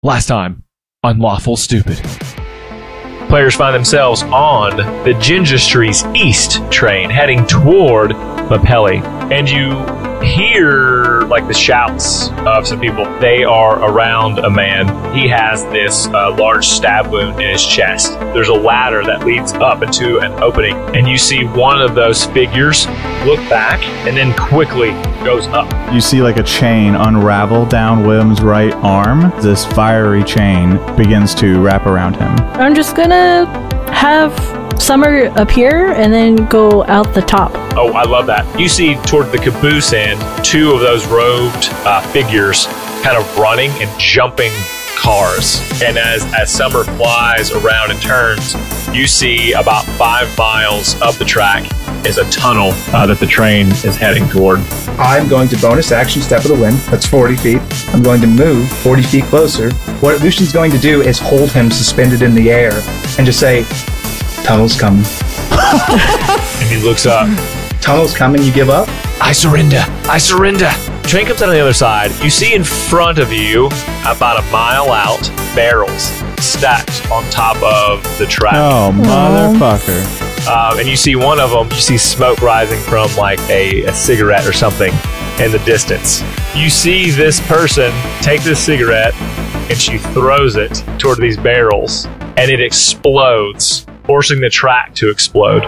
Last time on Lawful Stupid. Players find themselves on the Ginger Street's East train heading toward Mapelli, and you hear like the shouts of some people. They are around a man. He has this large stab wound in his chest. There's a ladder that leads up into an opening, and you see one of those figures look back and then quickly goes up. You see like a chain unravel down William's right arm. This fiery chain begins to wrap around him. I'm just gonna have Summer appear and then go out the top. Oh, I love that. You see toward the caboose end, two of those robed figures kind of running and jumping cars. And as Summer flies around and turns, you see about 5 miles up the track is a tunnel that the train is heading toward. I'm going to bonus action Step of the Wind. That's 40 feet. I'm going to move 40 feet closer. What Lucian's going to do is hold him suspended in the air and just say, "Tunnel's coming." And he looks up. "Tunnel's coming, you give up?" "I surrender. I surrender." Train comes out on the other side. You see in front of you, about a mile out, barrels stacked on top of the track. Oh, motherfucker. And you see one of them, you see smoke rising from like a cigarette or something in the distance. You see this person take this cigarette and she throws it toward these barrels and it explodes, forcing the track to explode.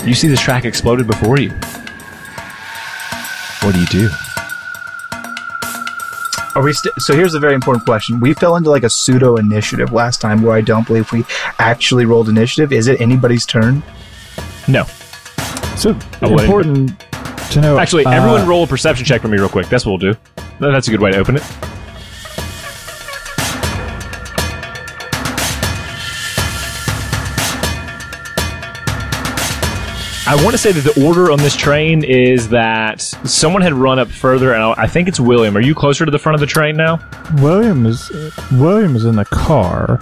You see this track exploded before you. What do you do? Are we so here's a very important question. We fell into like a pseudo initiative last time where I don't believe we actually rolled initiative. Is it anybody's turn? No. So important to know. Actually, everyone roll a perception check for me real quick. That's what we'll do. That's a good way to open it. I want to say that the order on this train is that someone had run up further, and I think it's William. Are you closer to the front of the train now? William is in the car.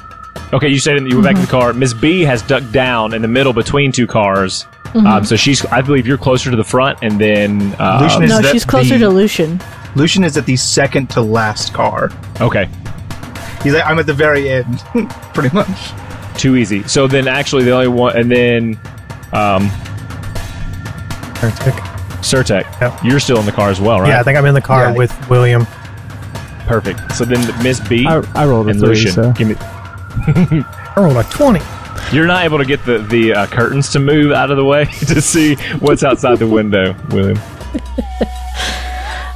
Okay, you said you went back to the car. Miss B has ducked down in the middle between two cars. So I believe you're closer to the front, and then... no, she's closer to Lucian. Lucian is at the second to last car. Okay. He's like, I'm at the very end, pretty much. Too easy. So then actually the only one, and then... Surtek. Yep. You're still in the car as well, right? Yeah, I think I'm in the car with William. Perfect. So then Miss B I rolled a and 3, Lucian. so. Give me... I rolled a 20. You're not able to get the curtains to move out of the way to see what's outside the window, William.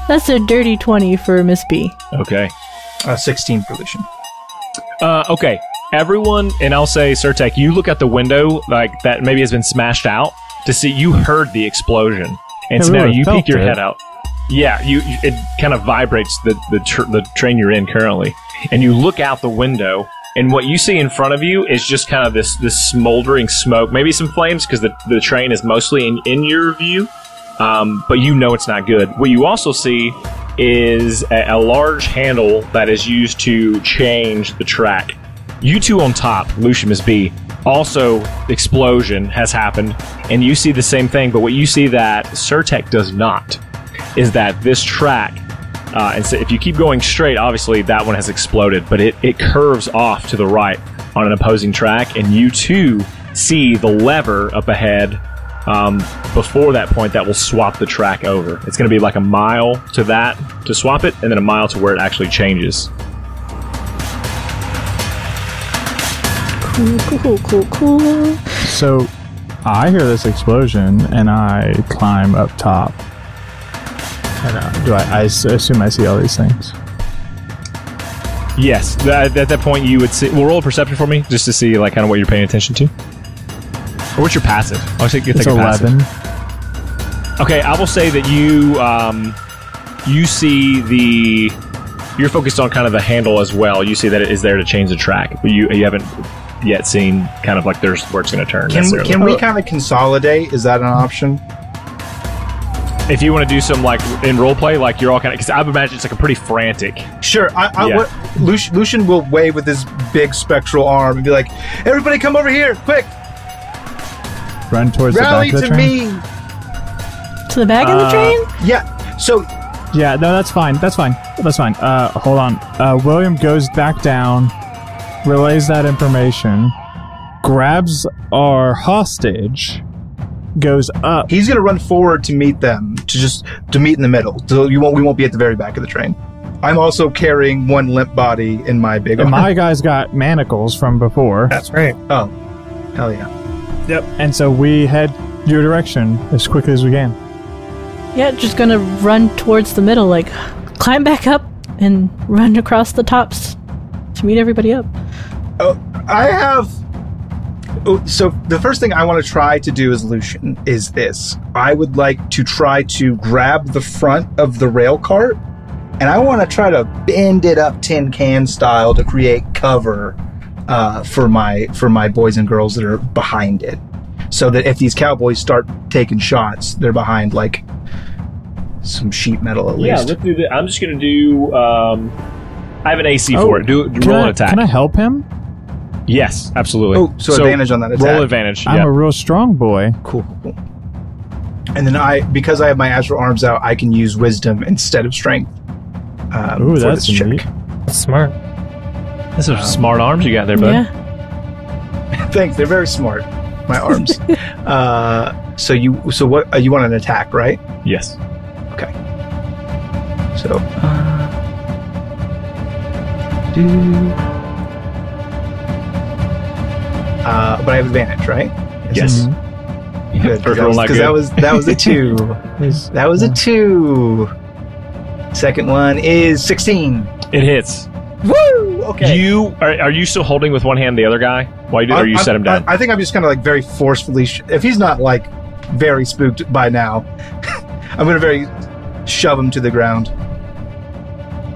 That's a dirty 20 for Miss B. Okay. 16 for Lucian. Okay. Everyone, and I'll say, Surtek, you look out the window like that maybe has been smashed out to see. You heard the explosion, and so now you peek your head out. Yeah, it kind of vibrates the train you're in currently, and you look out the window, and what you see in front of you is just kind of this smoldering smoke, maybe some flames because the train is mostly in your view, but you know it's not good. What you also see is a large handle that is used to change the track. You two on top, Lucian, Miss B, also explosion has happened, and you see the same thing, but what you see that Surtek does not is that this track, and so if you keep going straight, obviously that one has exploded, but it curves off to the right on an opposing track, and you too see the lever up ahead before that point that will swap the track over. It's going to be like a mile to that to swap it, and then a mile to where it actually changes. Cool. So I hear this explosion and I climb up top. And I assume I see all these things. Yes, at that point you would see. Well, roll a perception for me just to see like kind of what you're paying attention to. Or what's your passive? I'll take It's 11. Passive. Okay, I will say that you see you're focused on kind of the handle as well. You see that it is there to change the track, but you haven't yet seen kind of like there's where it's going to turn. Can we kind of consolidate? Is that an option? If you want to do some like in roleplay, like you're all kind of, because I would imagine it's like a pretty frantic. Sure. Lucian will wave with his big spectral arm and be like, "Everybody, come over here, quick! Run towards Rally the back of the train. to me!" To the back of the train? Yeah. So. Yeah. No, that's fine. That's fine. Hold on. William goes back down, relays that information, grabs our hostage, goes up. He's gonna run forward to meet them, to meet in the middle. So we won't be at the very back of the train. I'm also carrying one limp body in my big arm. My guy's got manacles from before. That's right. Oh, hell yeah. Yep. And so we head your direction as quickly as we can. Yeah, just gonna run towards the middle, like climb back up and run across the tops to meet everybody up. Oh, I have. So the first thing I want to try to do as Lucian is this. I would like to try to grab the front of the rail cart, and I want to try to bend it up tin can style to create cover for my boys and girls that are behind it, so that if these cowboys start taking shots, they're behind like some sheet metal at least. Yeah, let's do that. I'm just gonna do. I have an AC for it. Do roll an attack. Can I help him? Yes, absolutely. Oh, so advantage on that attack. Roll advantage. I'm a real strong boy. Cool. And then because I have my astral arms out, I can use wisdom instead of strength. Ooh, for that's this check. neat. That's smart. Those are smart arms you got there, bud. Yeah. Thanks. They're very smart. My arms. So what? You want an attack, right? Yes. Okay. So. But I have advantage, right? Yes. Mm-hmm. Good. Because that was a 2. That was a 2. Second one is 16. It hits. Woo! Okay. Are you still holding with one hand the other guy? Why do you set him down? I think I'm just kind of like very forcefully. If he's not like very spooked by now, I'm gonna very shove him to the ground.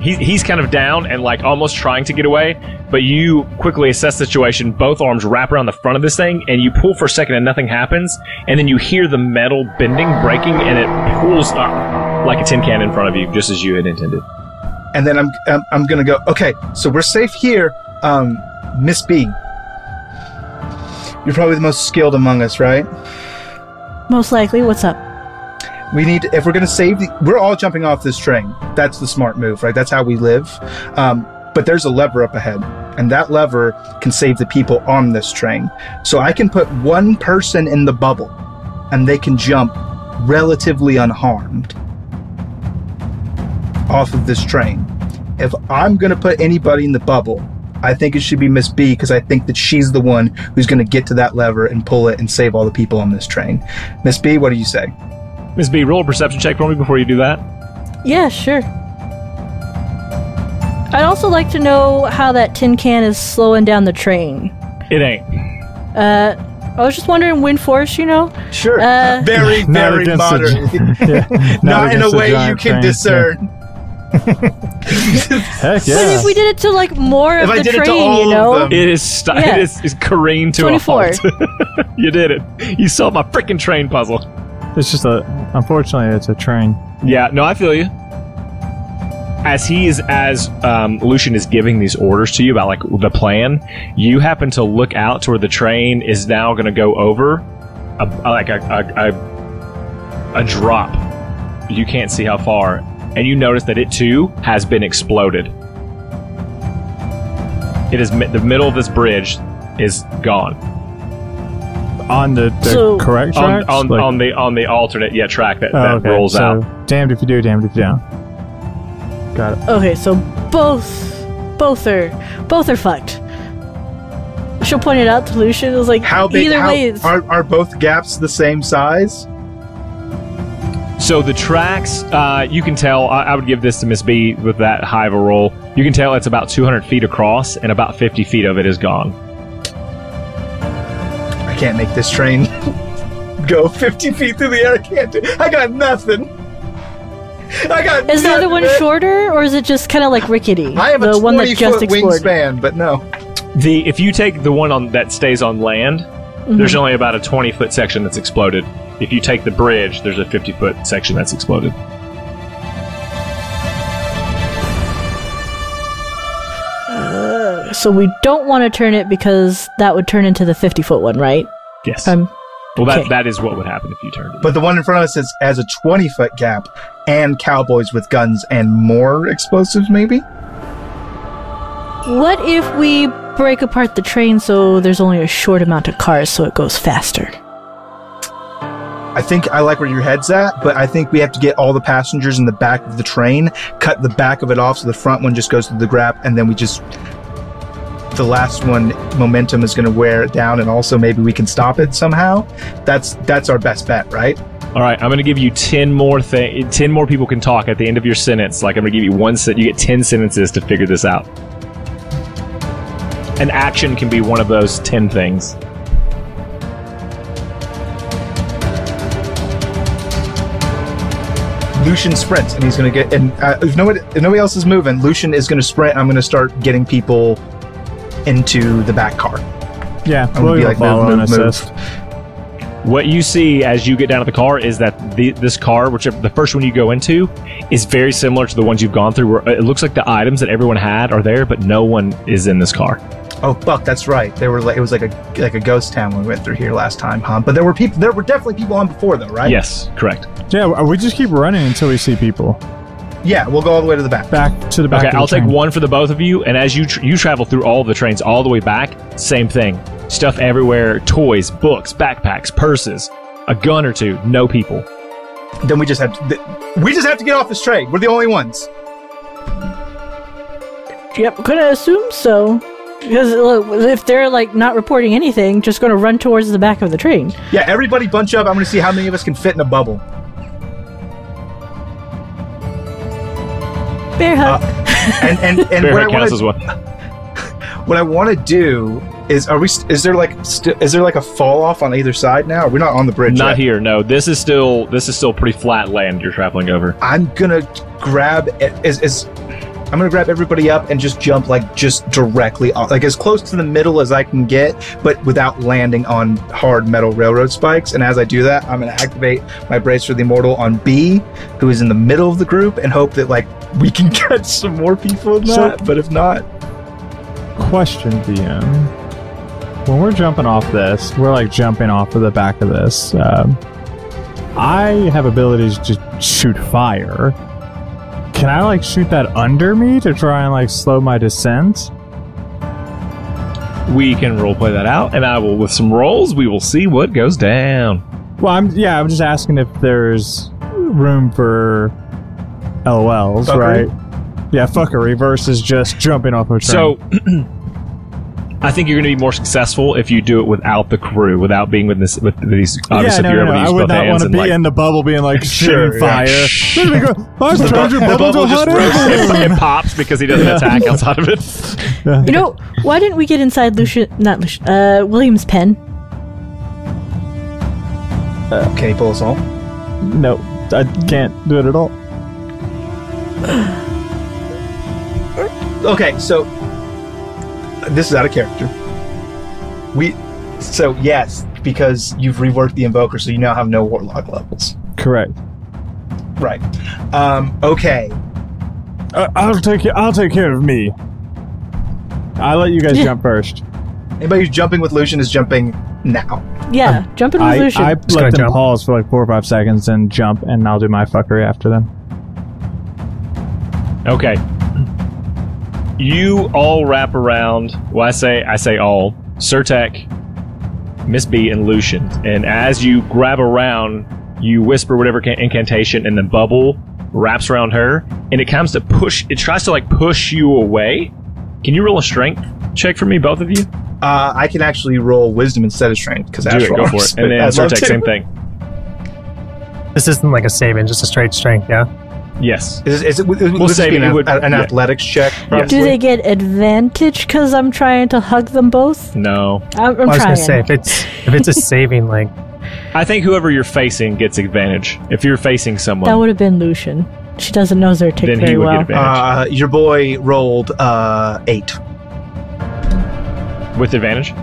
He's kind of down and like almost trying to get away, but you quickly assess the situation. Both arms wrap around the front of this thing, and you pull for a second, and nothing happens. And then you hear the metal bending, breaking, and it pulls up like a tin can in front of you, just as you had intended. And then I'm gonna go. Okay, so we're safe here. Miss B, you're probably the most skilled among us, right? Most likely. What's up? We need, if we're going to save we're all jumping off this train. That's the smart move, right? That's how we live. But there's a lever up ahead, and that lever can save the people on this train. So I can put one person in the bubble, and they can jump relatively unharmed off of this train. If I'm going to put anybody in the bubble, I think it should be Miss B, because I think that she's the one who's going to get to that lever and pull it and save all the people on this train. Miss B, what do you say? Miss B, roll a perception check for me before you do that. Yeah, sure. I'd also like to know how that tin can is slowing down the train. It ain't. I was just wondering wind force, you know? Sure. Very, very modern. Not in a way you can discern. Heck yeah. But if we did it to like more of the train, you know? It is careened to 24. a halt. You did it. You solved my freaking train puzzle. It's just unfortunately, it's a train. Yeah, no, I feel you. As Lucian is giving these orders to you about like the plan, you happen to look out to where the train is now going to go over a drop. You can't see how far, and you notice that it too has been exploded. It is the middle of this bridge is gone. On the correct track? On the alternate track that rolls out. Damned if you do, damned if you don't. Got it. Okay, so both are fucked. She'll point it out to Lucian. It was like, how big? Either way, are both gaps the same size? So the tracks, you can tell. I would give this to Miss B with that high of a roll. You can tell it's about 200 feet across, and about 50 feet of it is gone. I can't make this train go 50 feet through the air. I can't do. I got nothing. Is the other one shorter, or is it just kind of like rickety? I have the a one that 20-foot wingspan, but no. If you take the one that stays on land, there's only about a 20-foot section that's exploded. If you take the bridge, there's a 50-foot section that's exploded. So we don't want to turn it because that would turn into the 50-foot one, right? Yes. Well, that is what would happen if you turned it. But the one in front of us has a 20-foot gap and cowboys with guns and more explosives, maybe? What if we break apart the train so there's only a short amount of cars so it goes faster? I think I like where your head's at, but I think we have to get all the passengers in the back of the train, cut the back of it off so the front one just goes to the grab, and then we just... The last one, momentum is going to wear it down, and also maybe we can stop it somehow. That's our best bet, right? All right, I'm going to give you 10 more people can talk at the end of your sentence. Like, I'm going to give you one sentence. You get 10 sentences to figure this out. An action can be one of those 10 things. Lucian sprints, and he's going to get... And if nobody else is moving, Lucian is going to sprint. I'm going to start getting people into the back car. Yeah, I'm going to be like, move. What you see as you get down to the car is that this car, whichever the first one you go into, is very similar to the ones you've gone through, where it looks like the items that everyone had are there, but no one is in this car. Oh, fuck, that's right. It was like a ghost town when we went through here last time, huh? But there were definitely people on before, though, right? Yes, correct. Yeah, we just keep running until we see people. Yeah, we'll go all the way to the back. Back to the back. Okay, I'll take one for the both of you, and as you travel through all the trains all the way back, same thing. Stuff everywhere, toys, books, backpacks, purses, a gun or two, no people. Then we just have to get off this train. We're the only ones. Yep, gonna assume so. Because if they're like not reporting anything, just gonna run towards the back of the train. Yeah, everybody bunch up. I'm gonna see how many of us can fit in a bubble. Bear hug. And Bear hug counts as well. What I want to do is, is there like a fall off on either side now? We're not on the bridge. Not yet. here. No, this is still pretty flat land you're traveling over. I'm gonna grab I'm gonna grab everybody up and just jump just directly off, like as close to the middle as I can get, but without landing on hard metal railroad spikes. And as I do that, I'm gonna activate my Brace for the Immortal on B, who is in the middle of the group, and hope that we can catch some more people in that. But if not, question, DM. When we're jumping off this, we're jumping off of the back of this. I have abilities to shoot fire. Can I shoot that under me to try and slow my descent? We can roleplay that out, and with some rolls, we will see what goes down. Well, I'm just asking if there's room for LOLs, fuckery? Right? Yeah, fuckery versus just jumping off a train. So, I think you're going to be more successful if you do it without the crew, without being with these. Obviously, if you're able to use I would both not want hands to be in the bubble, being shooting fire. I've turned your bubble to hot air balloon. It pops because he doesn't attack outside of it. Yeah. You know, why didn't we get inside William's pen? can he pull us all? No, I can't do it at all. Okay, so this is out of character. Yes, because you've reworked the Invoker, so you now have no Warlock levels. Correct. Right. Okay. I'll take care of me. I'll let you guys jump first. Anybody who's jumping with Lucian is jumping now. Yeah, jumping with Lucian. I let them pause for 4 or 5 seconds and jump, and I'll do my fuckery after them. Okay. You all wrap around. Well, I say all. Surtek, Miss B, and Lucian. And as you grab around, you whisper whatever incantation, and the bubble wraps around her, and it comes to push. It tries to push you away. Can you roll a strength check for me, both of you? I can actually roll wisdom instead of strength because go for it. And then Surtek, same thing. This isn't a saving, just a straight strength, yeah? Yes. We'll say an athletics check. Yes. Do they get advantage because I'm trying to hug them both? No. I'm I was trying. gonna say if it's a saving, I think whoever you're facing gets advantage. If you're facing someone, That would have been Lucian. She doesn't know Zyrtic then very he would well. get advantage. Your boy rolled 8. With advantage?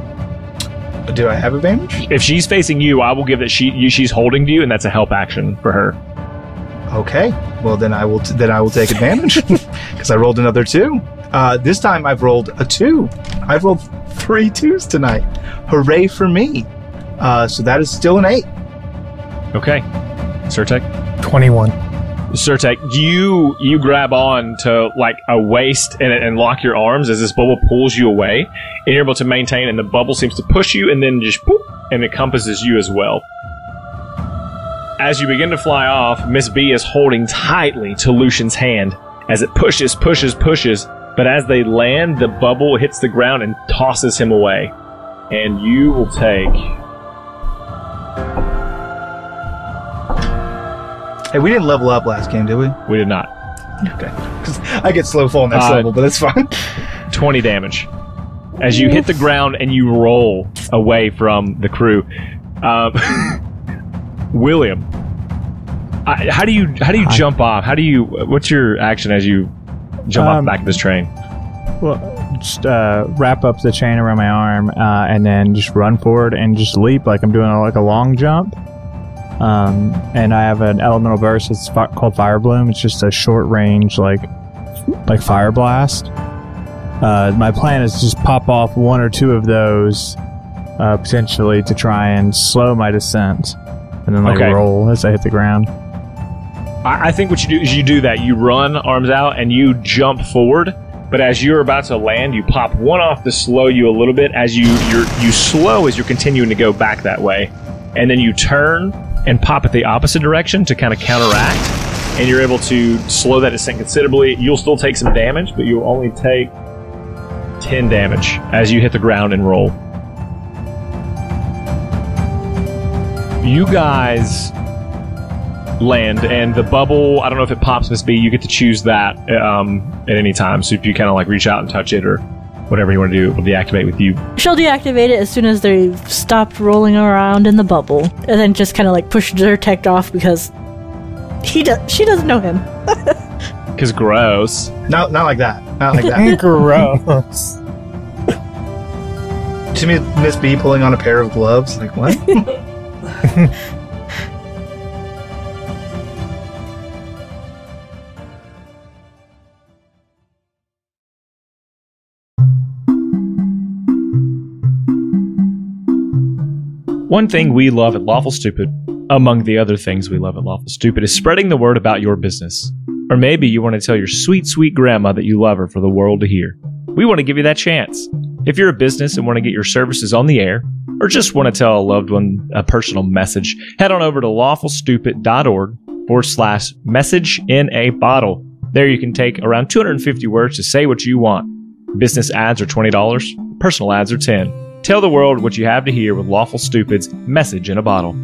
Do I have advantage? If she's facing you, I will give that she's holding to you, and that's a help action for her. Okay. Well, then I will take advantage because I rolled another 2. This time I've rolled a 2. I've rolled 3 2s tonight. Hooray for me! So that is still an 8. Okay, Surtek. 21. Surtek, you grab on to like a waist and lock your arms as this bubble pulls you away, and you're able to maintain, and the bubble seems to push you and then just poof, and encompasses you as well. As you begin to fly off, Miss B is holding tightly to Lucian's hand as it pushes, but as they land, the bubble hits the ground and tosses him away. And you will take... Hey, we didn't level up last game, did we? We did not. Okay. Because I get slow fall next level, but it's fine. 20 damage. As you hit the ground and you roll away from the crew. William, how do you jump off? What's your action as you jump off the back of this train? Well, just wrap up the chain around my arm and then just run forward and just leap like I'm doing a long jump. And I have an elemental burst. It's called Fire Bloom. It's just a short range, like fire blast. My plan is to just pop off 1 or 2 of those, potentially to try and slow my descent, and then roll as I hit the ground. I think what you do is you do that. You run arms out and you jump forward. But as you're about to land, you pop one off to slow you a little bit. As you slow as you're continuing to go back that way, and then you turn and pop at the opposite direction to kind of counteract, and you're able to slow that descent considerably. You'll still take some damage, but you'll only take 10 damage as you hit the ground and roll. You guys land, and the bubble, I don't know if it pops, Miss B, you get to choose that at any time. So if you kind of like reach out and touch it or whatever you want to do, it'll deactivate with you. She'll deactivate it as soon as they've stopped rolling around in the bubble, and then just kind of like push Zyrtec off because she doesn't know him. Because gross. Not like that. Not like that. Gross. To me, Miss B pulling on a pair of gloves. Like, what? One thing we love at Lawful Stupid, among the other things we love at Lawful Stupid, is spreading the word about your business. Or maybe you want to tell your sweet, sweet grandma that you love her for the world to hear. We want to give you that chance. If you're a business and want to get your services on the air, or just want to tell a loved one a personal message, head on over to lawfulstupid.org/message in a bottle. There you can take around 250 words to say what you want. Business ads are $20, personal ads are $10. Tell the world what you have to hear with Lawful Stupid's Message in a Bottle.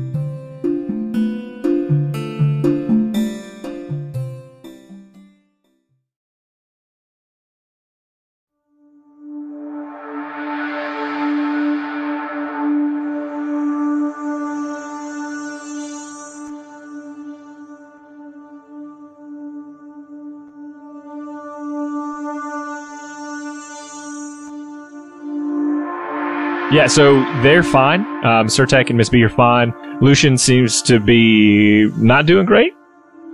Yeah, so they're fine. Surtek and Miss B are fine. Lucian seems to be not doing great.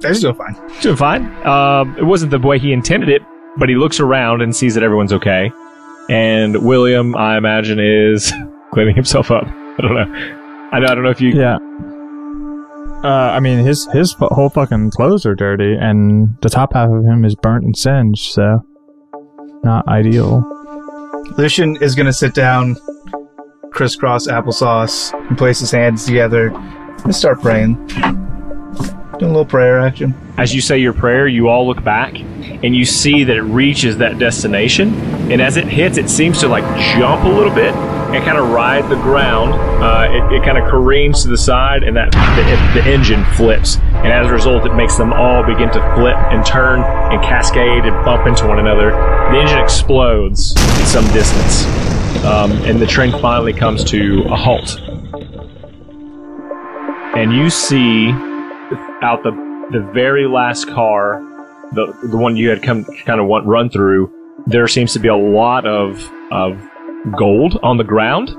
He's doing fine. Doing fine. It wasn't the way he intended it, but he looks around and sees that everyone's okay. And William, I imagine, is cleaning himself up. I don't know. I don't know if you... Yeah. I mean, his whole fucking clothes are dirty, and the top half of him is burnt and singed, so not ideal. Lucian is going to sit down, crisscross applesauce, and place his hands together and start praying. Doing a little prayer action. As you say your prayer, you all look back and you see that it reaches that destination, and as it hits, it seems to like jump a little bit and kind of ride the ground. It kind of careens to the side, and that the engine flips, and as a result, it makes them all begin to flip and turn and cascade and bump into one another. The engine explodes in some distance, and the train finally comes to a halt. And you see out the very last car, the one you had run through, there seems to be a lot of gold on the ground,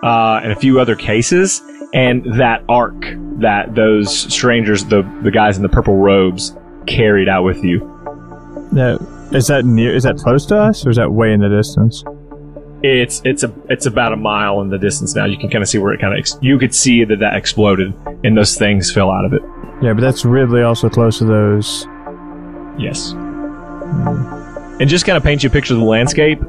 and a few other cases, and that ark that those strangers, the guys in the purple robes, carried out with you. Now, is that close to us, or is that way in the distance? It's about a mile in the distance now. You can kind of see where it kind of you could see that exploded and those things fell out of it. Yeah, but that's really also close to those. Yes. And just kind of paint you a picture of the landscape.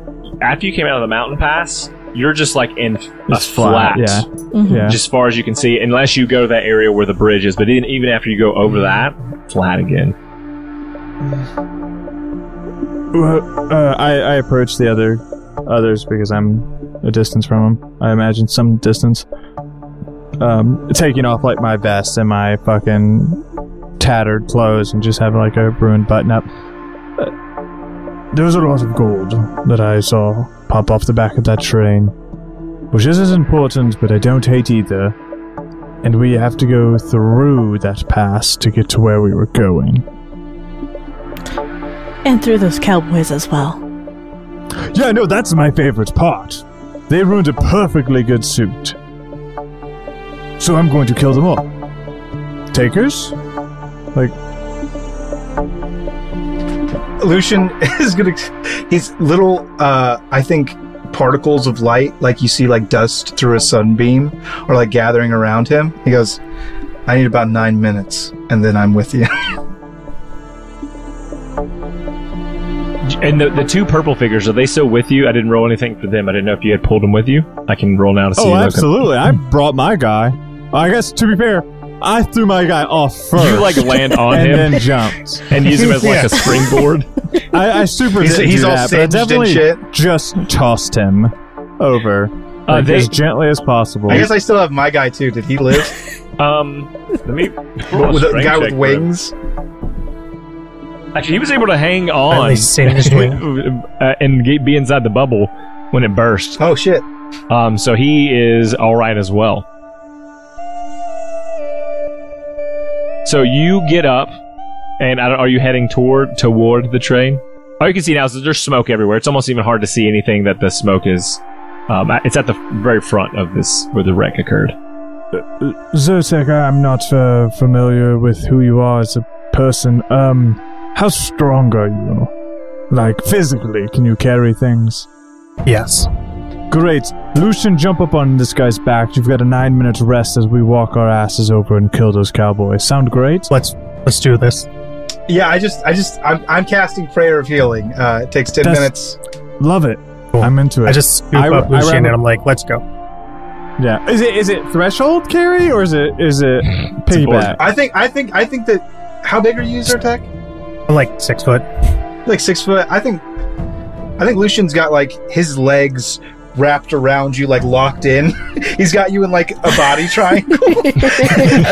After you came out of the mountain pass, you're just like in a flat, yeah. Mm-hmm. Just as far as you can see, unless you go to that area where the bridge is. But even after you go over that, flat again. Well, I approach the others because I'm a distance from them. I imagine some distance. Taking off like my vest and my fucking tattered clothes and just having like a ruined button up. There was a lot of gold that I saw pop off the back of that train, which isn't important, but I don't hate either. And we have to go through that pass to get to where we were going. And through those cowboys as well. Yeah, no, that's my favorite part. They ruined a perfectly good suit. So I'm going to kill them all. Takers? Like... Lucian is gonna... He's little, I think, particles of light, like you see like dust through a sunbeam, or like gathering around him. He goes, I need about 9 minutes, and then I'm with you. And the two purple figures, are they still with you? I didn't roll anything for them. I didn't know if you had pulled them with you. I can roll now to see. Oh, absolutely. I brought my guy. I guess, to be fair, I threw my guy off first. You like land on and him then jumped and use him as like a springboard. I super he's didn't do all that, but I singed definitely and shit. just tossed him over as gently as possible. I guess I still have my guy too. Did he live? Let me roll With a the guy strength with check wings. Actually, he was able to hang on At least singed wing. and be inside the bubble when it burst. Oh shit! So he is all right as well. So you get up, and are you heading toward the train? All you can see now is that there's smoke everywhere. It's almost even hard to see anything that the smoke is. It's at the very front of this where the wreck occurred. Zyrtec, I'm not familiar with who you are as a person. How strong are you? Like, physically, can you carry things? Yes. Great. Lucian, jump up on this guy's back. You've got a 9-minute rest as we walk our asses over and kill those cowboys. Sound great? Let's do this. Yeah, I'm casting Prayer of Healing. It takes 10 minutes. Love it. Cool. I'm into it. I just scoop up Lucian and I'm like, let's go. Yeah. Is it threshold carry or is it piggyback? I think that. How big are you, Zyrtec? I'm like 6 foot. Like 6 foot. I think Lucian's got like his legs wrapped around you, like locked in. He's got you in like a body triangle,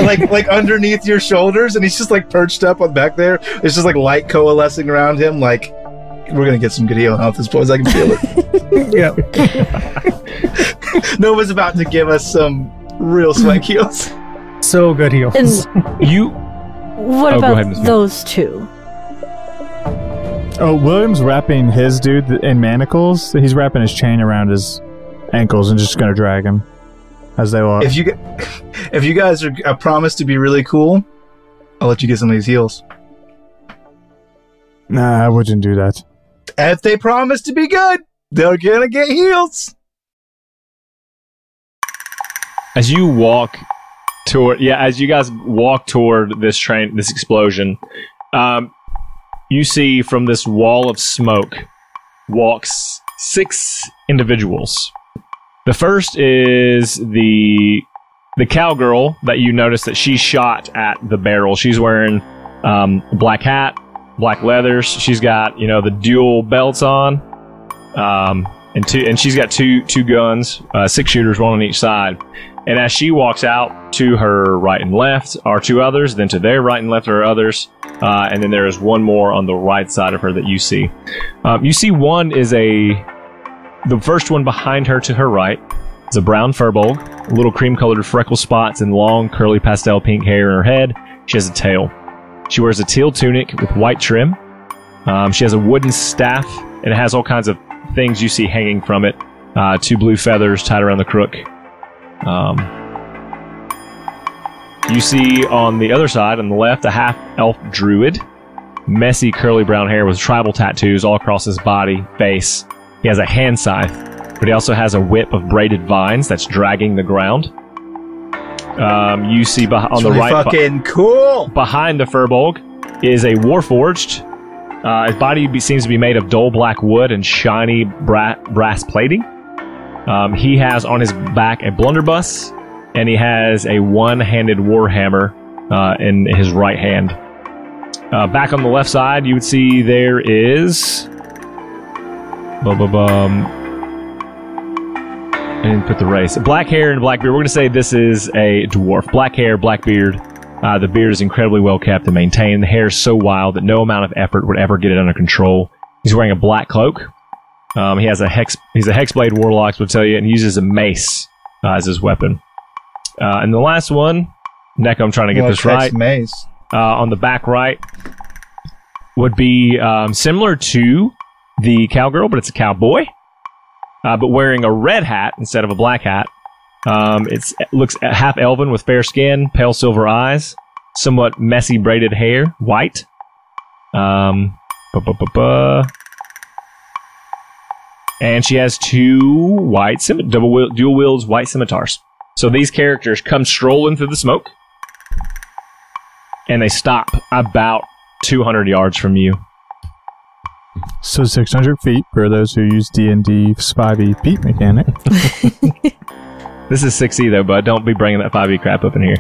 like underneath your shoulders, and he's just like perched up on back there. There's just like light coalescing around him. Like, we're gonna get some good healing off this, boys. I can feel it. Yeah. Nova's about to give us some real swank heals. So good heals. And what about those two? Oh, William's wrapping his dude in manacles. He's wrapping his chain around his ankles and just gonna drag him as they walk. If you guys are promised to be really cool, I'll let you get some of these heals. Nah, I wouldn't do that. If they promise to be good, they're gonna get heals. As you guys walk toward this train, this explosion, you see from this wall of smoke walks 6 individuals. The first is the cowgirl that you notice that she shot at the barrel. She's wearing a black hat, black leathers. She's got the dual belts on, and she's got two guns, 6 shooters, one on each side. And as she walks out, to her right and left are 2 others, then to their right and left are others, and then there is one more on the right side of her that you see. You see one is the first one behind her to her right is a brown furbolg, little cream-colored freckle spots and long, curly pastel pink hair in her head. She has a tail. She wears a teal tunic with white trim. She has a wooden staff, and it has all kinds of things you see hanging from it. 2 blue feathers tied around the crook. You see on the other side, on the left, a half-elf druid. Messy, curly brown hair with tribal tattoos all across his body, face. He has a hand scythe, but he also has a whip of braided vines that's dragging the ground. You see on the right, fucking cool. Behind the Furbolg is a warforged. His body seems to be made of dull black wood and shiny brass plating. He has on his back a blunderbuss, and he has a one-handed warhammer in his right hand. Back on the left side, you would see there is... I didn't put the race. Black hair and black beard. We're going to say this is a dwarf. Black hair, black beard. The beard is incredibly well kept and maintained. The hair is so wild that no amount of effort would ever get it under control. He's wearing a black cloak. He's a hexblade warlock, we'll tell you, and he uses a mace as his weapon. And the last one, Neko, I'm trying to get this right. Mace. On the back right would be similar to the cowgirl, but it's a cowboy, but wearing a red hat instead of a black hat. It looks half elven with fair skin, pale silver eyes, somewhat messy braided hair, white. And she has two white dual wields white scimitars. So these characters come strolling through the smoke, and they stop about 200 yards from you. So 600 feet for those who use D&D 5e feet mechanic. This is 6e though, bud. Don't be bringing that 5e crap up in here.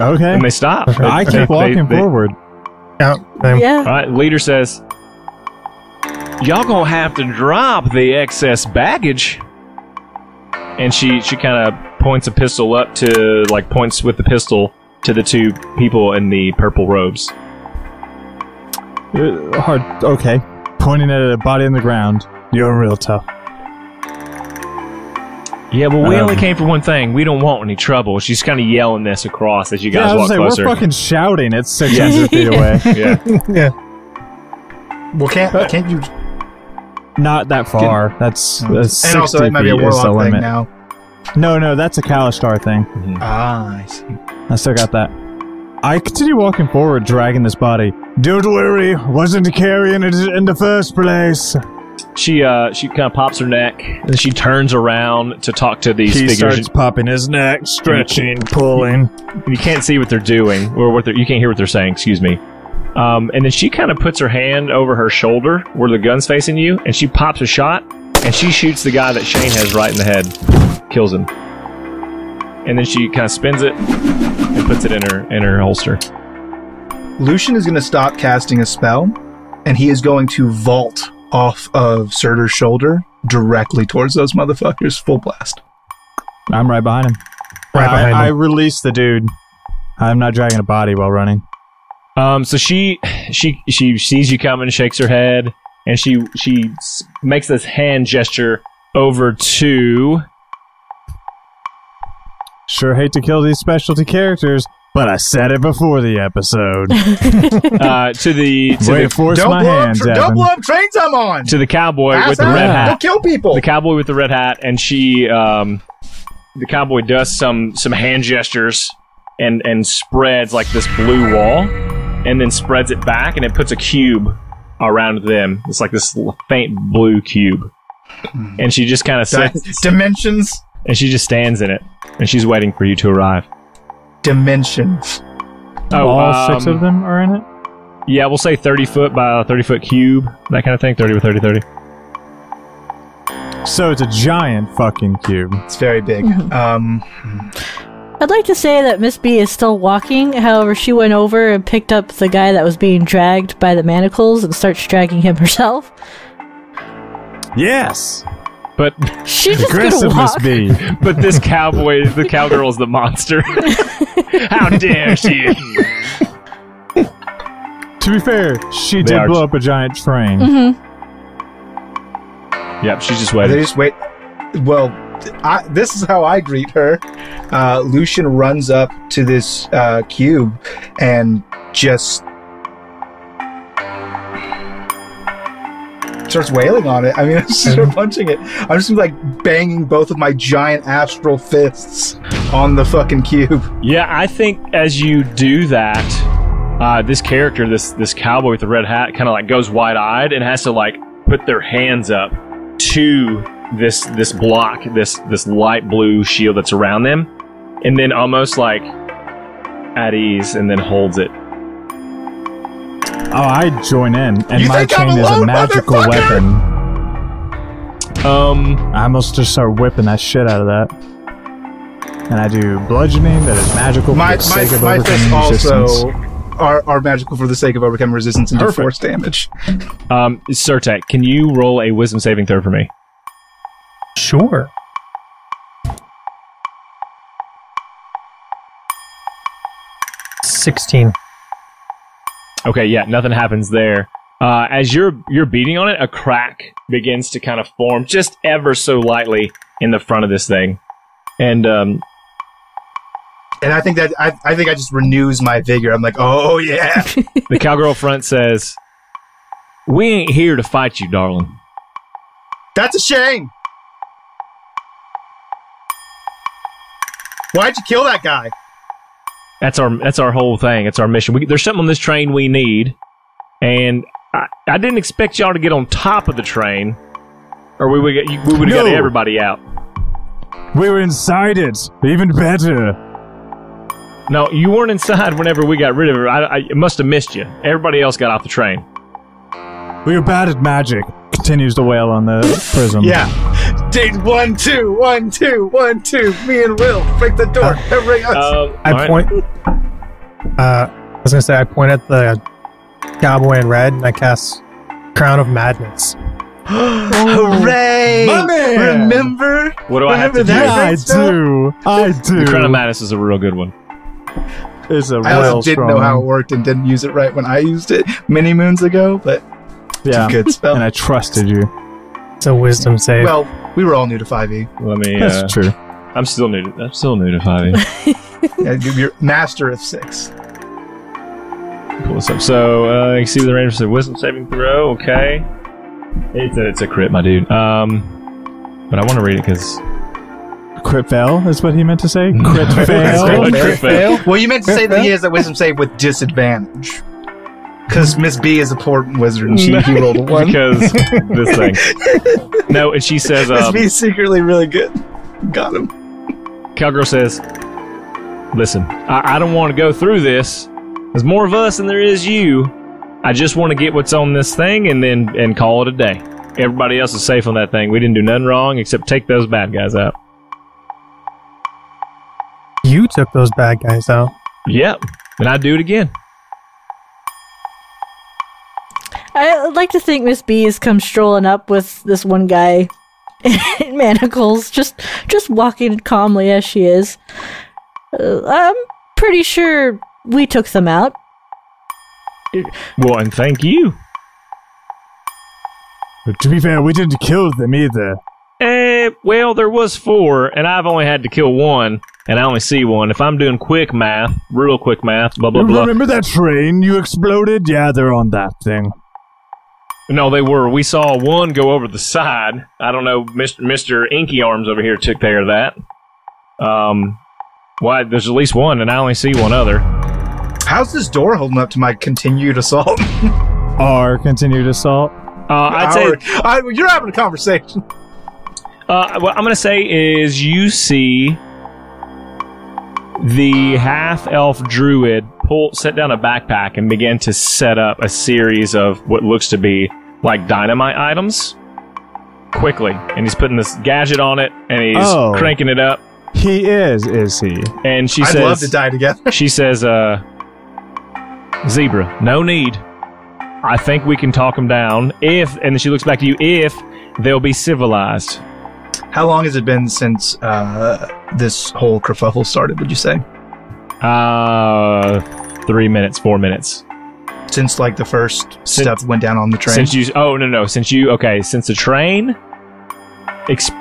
Okay. And they stop. I keep walking forward. Yeah. All right, leader says, y'all gonna have to drop the excess baggage. And she kind of points a pistol up to, points with the pistol to the two people in the purple robes. Okay. Pointing at a body on the ground. You're real tough. Yeah, well, we only came for one thing. We don't want any trouble. She's kind of yelling this across as you guys walk closer. We're fucking shouting. It's 600 feet away. Yeah. Yeah. Well, can't you... Not that far. That's 60 and also, it might be a warlock thing now. No, that's a Kalishtar thing. Mm-hmm. Ah, I see. I still got that. I continue walking forward, dragging this body. Don't worry, wasn't carrying it in the first place. She kind of pops her neck, and then she turns around to talk to these figures. He starts popping his neck, stretching, pulling. You can't see what they're doing, or you can't hear what they're saying. Excuse me. And then she kind of puts her hand over her shoulder where the gun's facing you, and she pops a shot, and she shoots the guy that Shane has right in the head, kills him. And then she kind of spins it and puts it in her holster. Lucian is going to stop casting a spell, and he is going to vault off of Surtur's shoulder directly towards those motherfuckers, full blast. I'm right behind him. I release the dude. I'm not dragging a body while running. So she sees you coming, shakes her head, and she makes this hand gesture over to... Sure hate to kill these specialty characters, but I said it before the episode. Don't blow up trains I'm on! To the cowboy with the red hat. Don't kill people! The cowboy with the red hat, and she... the cowboy does some hand gestures and spreads like this blue wall, and then spreads it back, and it puts a cube around them. It's like this faint blue cube. And she just kind of sits... Dimensions? And she just stands in it, and she's waiting for you to arrive. Dimensions. All 6 of them are in it? Yeah, we'll say 30 foot by a 30 foot cube, that kind of thing, 30 by 30, 30. So it's a giant fucking cube. It's very big. I'd like to say that Miss B is still walking, however she went over and picked up the guy that was being dragged by the manacles and starts dragging him herself. Yes! But she's just gonna walk. But this cowboy, the cowgirl is the monster. How dare she? To be fair, she did blow up a giant train. Mm-hmm. Yep, she's just waiting. They just wait. Well, this is how I greet her. Lucian runs up to this cube and just starts wailing on it. I mean, I just start punching it. I'm just like banging both of my giant astral fists on the fucking cube. Yeah, I think as you do that, this character, this cowboy with the red hat, kind of like goes wide-eyed and has to like put their hands up to this block, this light blue shield that's around them, and then almost like at ease, and then holds it. Oh, I join in, and my chain is a magical weapon. I must just start whipping that shit out of that. And I do bludgeoning that is magical for the sake of overcoming resistance. Are magical for the sake of overcoming resistance and do force damage. Surtek, can you roll a wisdom saving throw for me? Sure. $16. Okay, yeah, nothing happens there. As you're beating on it, a crack begins to kind of form just ever so lightly in the front of this thing, and I think that I just renews my vigor. I'm like, oh yeah. The cowgirl front says, "We ain't here to fight you, darling." That's a shame. Why'd you kill that guy? That's our whole thing. It's our mission. There's something on this train we need, and I didn't expect y'all to get on top of the train, or we would have got everybody out. We were inside it. Even better. No, you weren't inside whenever we got rid of her. I must have missed you. Everybody else got off the train. We were bad at magic. Continues to wail on the prism. Yeah. Date 1, 2, 1, 2, 1, 2. Me and Will break the door. Everybody else. I was gonna say I point at the cowboy in red and I cast Crown of Madness. Hooray! My man! Remember? What do I have to do? I do. The Crown of Madness is a real good one. I also didn't know how it worked and didn't use it right when I used it many moons ago, but it's a good spell. And I trusted you. It's a wisdom save. Well, we were all new to 5e. That's true. I'm still new to 5e. Yeah, you're master of 6. Pull this up. So you can see the range of wisdom saving throw. Okay, it's a crit, my dude. But I want to read it because crit fail is what he meant to say. Crit fail. Crit fail. Well, you meant to say that he has a wisdom save with disadvantage. Because Miss B is a poor wizard and he rolled a 1. Because this thing. No, and she says... Miss B is secretly really good. Got him. Cowgirl says, "Listen, I don't want to go through this. There's more of us than there is you. I just want to get what's on this thing and call it a day. Everybody else is safe on that thing. We didn't do nothing wrong except take those bad guys out." You took those bad guys out. Yep, and I'd do it again. I'd like to think Miss B has come strolling up with this one guy in manacles, just walking calmly as she is. I'm pretty sure we took them out. Well, and thank you. But to be fair, we didn't kill them either. Well, there was 4, and I've only had to kill 1, and I only see 1. If I'm doing real quick math, blah, blah, blah. Remember that train you exploded? Yeah, they're on that thing. No, they were. We saw 1 go over the side. I don't know, Mr. Inky Arms over here took care of that. Why? There's at least 1, and I only see 1 other. How's this door holding up to my continued assault? Our continued assault? I'd say... you're having a conversation. What I'm going to say is you see the half-elf druid set down a backpack and begin to set up a series of what looks to be like dynamite items quickly. And he's putting this gadget on it, and he's cranking it up. He is he? And she says... I'd love to die together. She says, Zebra, no need. I think we can talk them down and then she looks back to you, if they'll be civilized. How long has it been since this whole kerfuffle started, would you say? 3 minutes, 4 minutes. Since like the first stuff went down on the train? Since the train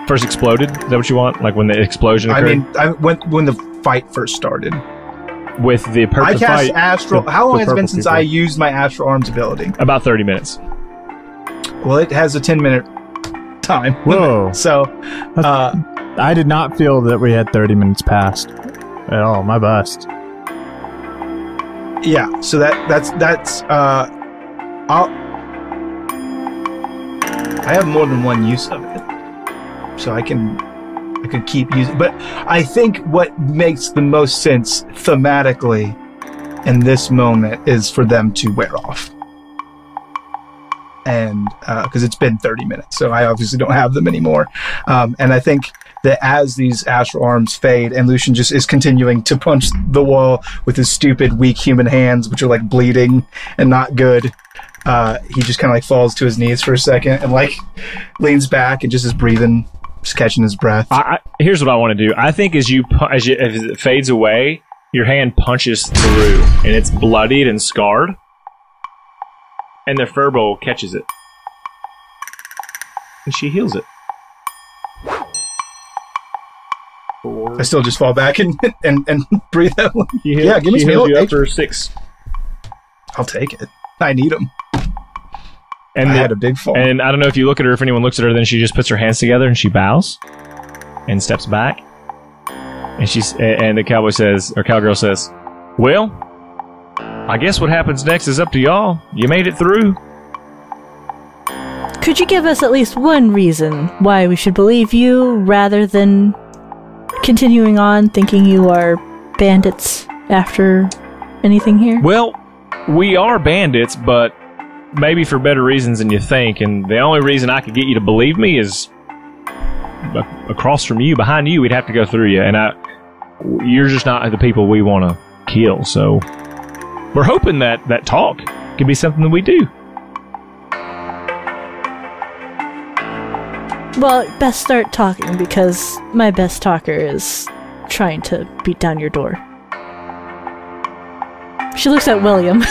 first exploded, is that what you want? Like when the explosion occurred? I mean, when the fight first started. With the I cast astral. How long has it been since I used my astral arms ability? About 30 minutes. Well, it has a 10-minute time. Whoa. So, I did not feel that we had 30 minutes past at all. My bust. Yeah, so that's I have more than one use of it, so I could keep using. But I think what makes the most sense thematically in this moment is for them to wear off, and because it's been 30 minutes, so I obviously don't have them anymore. And I think that as these astral arms fade, and Lucian just is continuing to punch the wall with his stupid, weak human hands, which are like bleeding and not good. He just kind of like falls to his knees for a second and like leans back and just is breathing, just catching his breath. Here's what I want to do. I think as it fades away, your hand punches through and it's bloodied and scarred, and the furbow catches it, and she heals it. I still just fall back and breathe out. Yeah, give me some heal for 6. I'll take it. I need them. And I had a big fall. And I don't know if you look at her, if anyone looks at her, then she just puts her hands together and she bows and steps back. And and the cowboy says, or cowgirl says, "Well, I guess what happens next is up to y'all. You made it through." Could you give us at least one reason why we should believe you rather than continuing on thinking you are bandits after anything here? Well, we are bandits, but maybe for better reasons than you think, and the only reason I could get you to believe me is across from you, behind you. We'd have to go through you, and you're just not the people we want to kill, so we're hoping that talk could be something that we do. Well, best start talking, because my best talker is trying to beat down your door. She looks at William.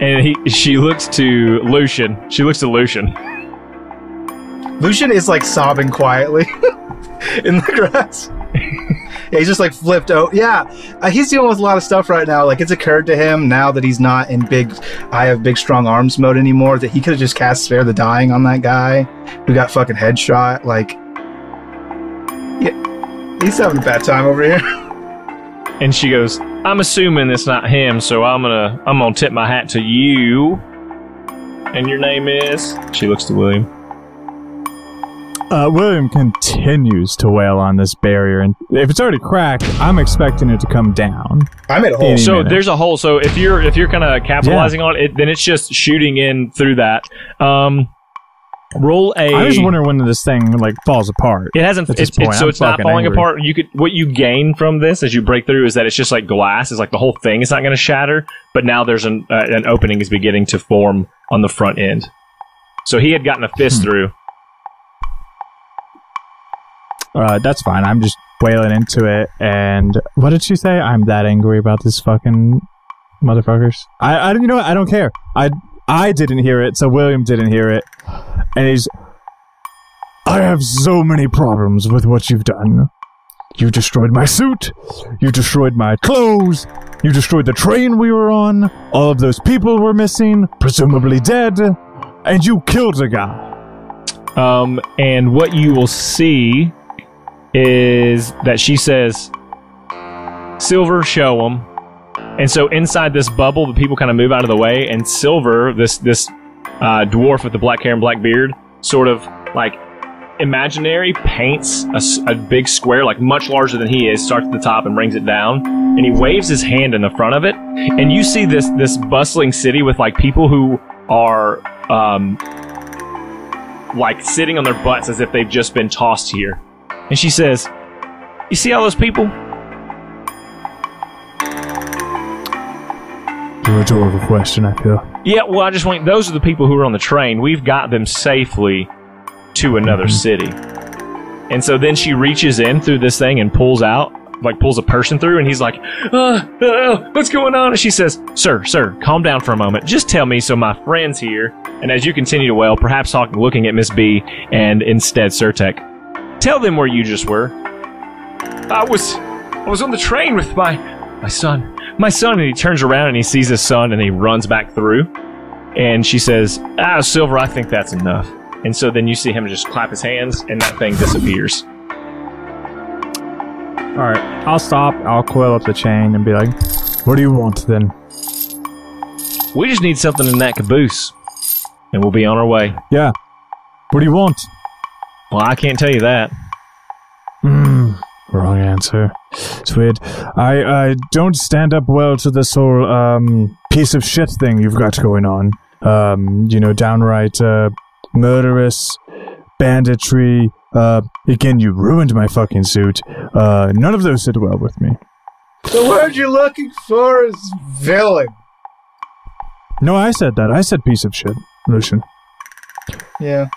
And she looks to Lucian. Lucian is like sobbing quietly in the grass. Yeah, he's just like flipped out. Yeah, he's dealing with a lot of stuff right now. Like, it's occurred to him now that he's not in I have big strong arms mode anymore, that he could have just cast Spare the Dying on that guy who got fucking headshot. Like, yeah, he's having a bad time over here. And she goes, "I'm assuming it's not him, so I'm gonna tip my hat to you. And your name is?" She looks to William. William continues to wail on this barrier, and if it's already cracked, I'm expecting it to come down. I made a hole. So there's a hole. So if you're kind of capitalizing on it, then it's just shooting in through that. Roll a. I was wondering when this thing like falls apart. It hasn't. So it's not falling apart. What you gain from this as you break through is that it's just like glass. It's like the whole thing is not going to shatter, but now there's an opening is beginning to form on the front end. So he had gotten a fist through. That's fine. I'm just wailing into it. And what did she say? I'm that angry about this fucking motherfuckers. I you know what? I don't care. I didn't hear it, so William didn't hear it. And I have so many problems with what you've done. You destroyed my suit. You destroyed my clothes. You destroyed the train we were on. All of those people were missing, presumably dead. And you killed a guy. And what you will see is that she says, "Silver, show them." And so inside this bubble, the people kind of move out of the way, and Silver, this dwarf with the black hair and black beard, sort of like imaginary paints a big square, like much larger than he is, starts at the top and brings it down, and he waves his hand in the front of it, and you see this bustling city with like people who are like sitting on their butts as if they've just been tossed here. And she says, "You see all those people?" A rhetorical question, I feel. Yeah, well, I just want... Those are the people who are on the train. We've got them safely to another city. And so then she reaches in through this thing and pulls a person through, and he's like, "What's going on?" And she says, Sir, calm down for a moment. Just tell me so my friend's here." And as you continue to wail, perhaps looking at Miss B and instead Surtek, "Tell them where you just were." I was on the train with my son. my son, and he turns around and he sees his son and he runs back through. And she says, Silver, I think that's enough. And so then you see him just clap his hands and that thing disappears. Alright, I'll stop, I'll coil up the chain and be like, what do you want then? We just need something in that caboose. And we'll be on our way. Yeah. What do you want? Well, I can't tell you that. Wrong answer. It's weird. I don't stand up well to this whole piece of shit thing you've got going on. Downright murderous banditry. Again, you ruined my fucking suit. None of those sit well with me. The word you're looking for is villain. No, I said that. I said piece of shit, Lucian. Yeah.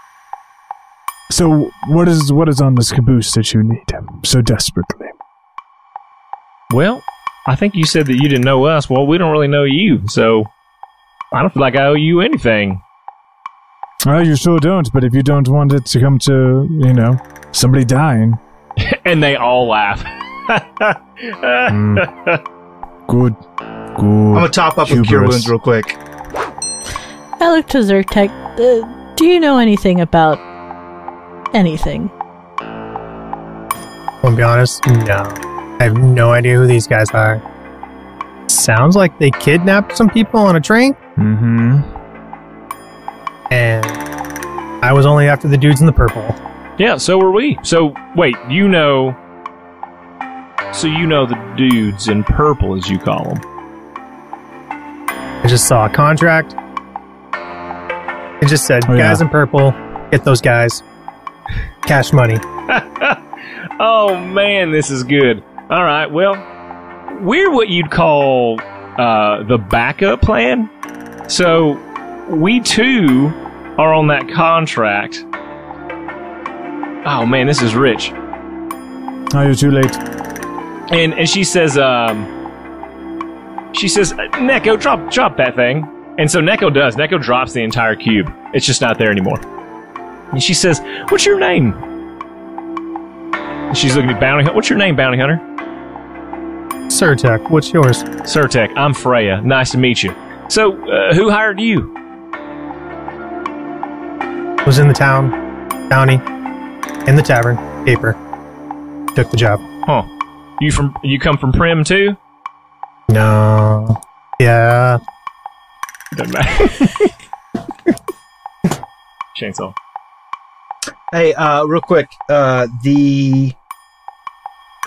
So, what is on this caboose that you need so desperately? Well, I think you said that you didn't know us. Well, we don't really know you, so I don't feel like I owe you anything. Well, you sure don't, but if you don't want it to come to, somebody dying. And they all laugh. Good. I'm gonna top up with Cure Wounds real quick. I look to Zyrtec. Do you know anything about anything? I'll be honest, no. I have no idea who these guys are. Sounds like they kidnapped some people on a train. Mm-hmm. And I was only after the dudes in the purple. Yeah, so were we. So, wait, you know the dudes in purple, as you call them. I just saw a contract. It just said, guys in purple, get those guys. Cash money. Oh, man, this is good. All right, well, we're what you'd call the backup plan. So, we too are on that contract. Oh, man, this is rich. Oh, you're too late. And she says, Neko, drop that thing. And so Neko does. Neko drops the entire cube. It's just not there anymore. And she says, what's your name? And she's looking at Bounty Hunter. What's your name, Bounty Hunter? Zyrtec, what's yours? Zyrtec, I'm Freya. Nice to meet you. So, who hired you? Was in the town, bounty, in the tavern, paper. Took the job. Huh. You come from Prim too? No. Yeah. Doesn't matter. Chainsaw. Hey, real quick, who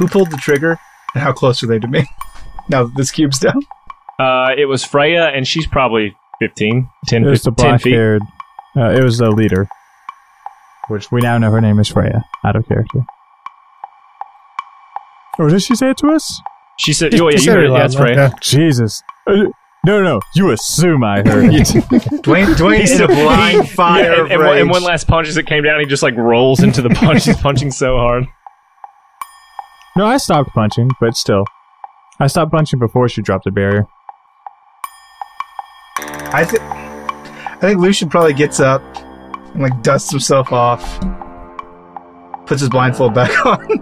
pulled the trigger and how close are they to me? Now that this cube's down? It was Freya, and she's probably 10 It was the 10 feet. black-haired. It was the leader, which we now know her name is Freya, out of character. Or did she say it to us? She said, you heard it, yeah, it's Freya. Yeah. Jesus. No, you assume I heard it. Dwayne's in a blind fire of rage. And one last punch as it came down, he just rolls into the punch. He's punching so hard. No, I stopped punching, but still. I stopped punching before she dropped the barrier. I think Lucian probably gets up and dusts himself off, puts his blindfold back on.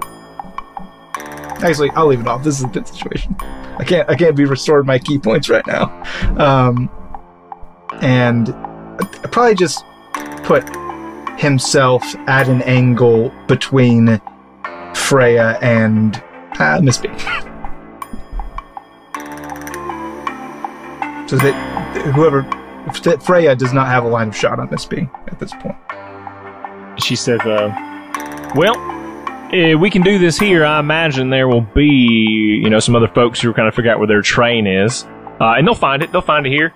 Actually, I'll leave it off. This is a good situation. I can't be restored my key points right now. And I probably just put himself at an angle between Freya and Miss B. So that Freya does not have a line of shot on Miss B at this point. She says, we can do this here. I imagine there will be, some other folks who kind of figure out where their train is. And they'll find it. They'll find it here.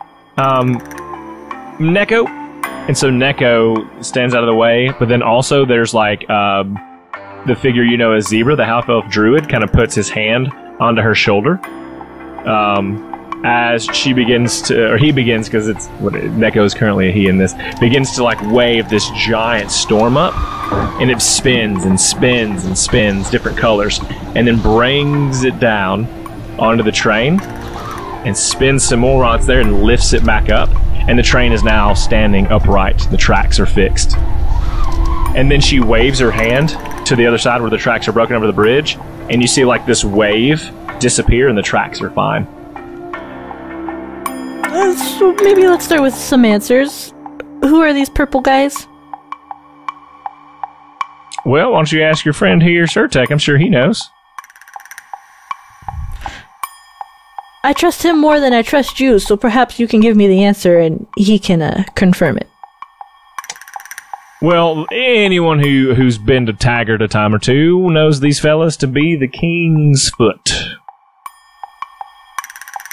Neko. And so Neko stands out of the way, but then also there's the figure as Zebra, the half-elf druid, kind of puts his hand onto her shoulder. As she begins to, or he begins, because Neko is currently a he in this, begins to wave this giant storm up, and it spins and spins and spins different colors, and then brings it down onto the train, and spins some more on there and lifts it back up, and the train is now standing upright. The tracks are fixed. And then she waves her hand to the other side where the tracks are broken over the bridge, and you see this wave disappear, and the tracks are fine. So maybe let's start with some answers. Who are these purple guys? Well, why don't you ask your friend here, Surtek? I'm sure he knows. I trust him more than I trust you, so perhaps you can give me the answer and he can confirm it. Well, anyone who's been to Taggart a time or two knows these fellas to be the King's Foot.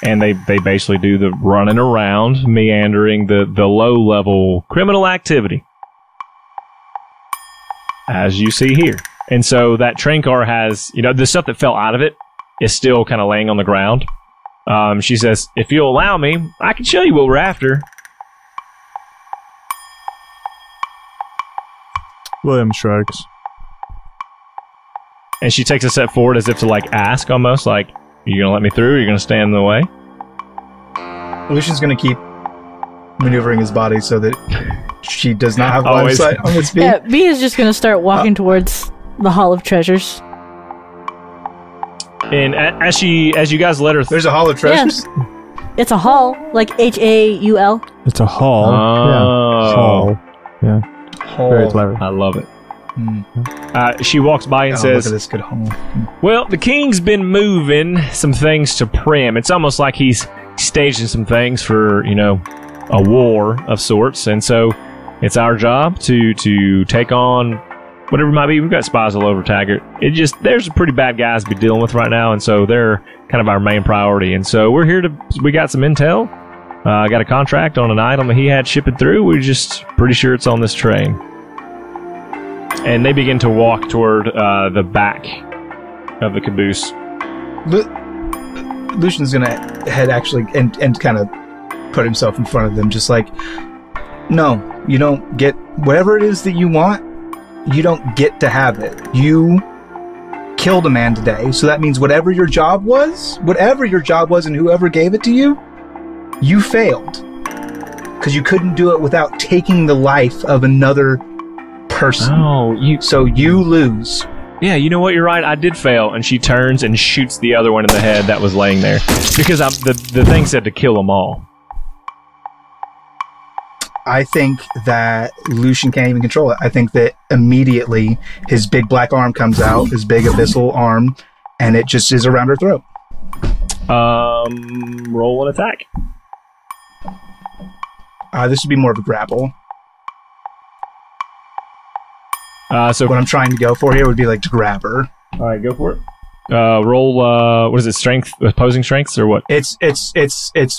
And they basically do the running around, meandering, the low-level criminal activity. As you see here. And so that train car has, the stuff that fell out of it is still kind of laying on the ground. She says, if you'll allow me, I can show you what we're after. William shrugs. And she takes a step forward as if to, ask almost, are you going to let me through or are you going to stand in the way? Lucian's going to keep maneuvering his body so that she does not have line of sight on this B. Yeah, B is just going to start walking towards the Hall of Treasures. And as you guys let her... There's a Hall of Treasures? Yeah. It's a hall, like H-A-U-L. It's a hall. Yeah. Hall. Yeah. Hall. Very clever. I love it. She walks by and says, look at this good hall. Well, the King's been moving some things to Prim. It's almost like he's staging some things for, a war of sorts. And so it's our job to take on whatever it might be. We've got spies all over Taggart. There's some pretty bad guys to be dealing with right now. And so they're kind of our main priority. And so we got some intel. Got a contract on an item that he had shipping through. We're just pretty sure it's on this train. And they begin to walk toward the back of the caboose. Lucian's going to head actually and kind of put himself in front of them, just no, you don't get whatever it is that you want. You don't get to have it. You killed a man today, so that means whatever your job was and whoever gave it to you, you failed. Because you couldn't do it without taking the life of another person. So you lose. Yeah, you know what? You're right. I did fail. And she turns and shoots the other one in the head that was laying there. Because the thing said to kill them all. I think that Lucian can't even control it. I think that immediately his big black arm comes out, his big abyssal arm, and it just is around her throat. Roll an attack. This would be more of a grapple. So what I'm trying to go for here would be to grab her. All right, go for it. Roll. What is it? Strength, opposing strengths, or what? It's